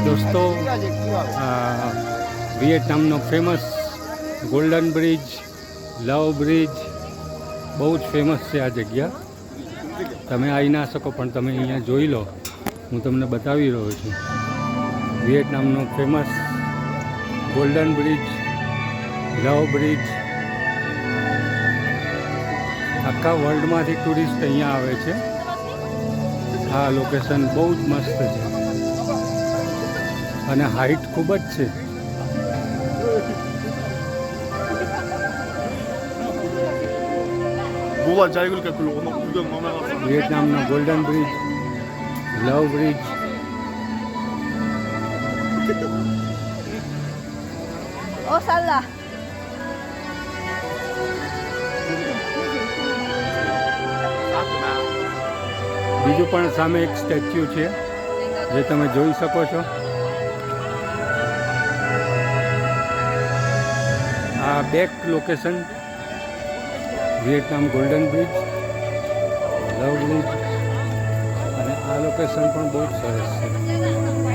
દોસ્તો વિયેટનામનો famous golden bridge, love bridge બહુ જ ફેમસ છે આ જગ્યા. તમે આવી ના શકો પણ તમે અહીંયા જોઈ લો, હું તમને બતાવી રહ્યો છું. વિયેટનામનો famous golden bridge, love bridge. આખા વર્લ્ડમાંથી ટુરિસ્ટ અહીંયા આવે છે. આ લોકેશન બહુ જ મસ્ત છે અને હાઈટ ખૂબ જ છે. વિયેટનામનો golden bridge, love bridge. Oh salah. બીજું પણ સામે એક સ્ટેચ્યુ છે જે તમે જોઈ શકો છો. આ back location Vietnam golden bridge, love bridge અને આ લોકેશન પણ બહુ જ સરસ છે.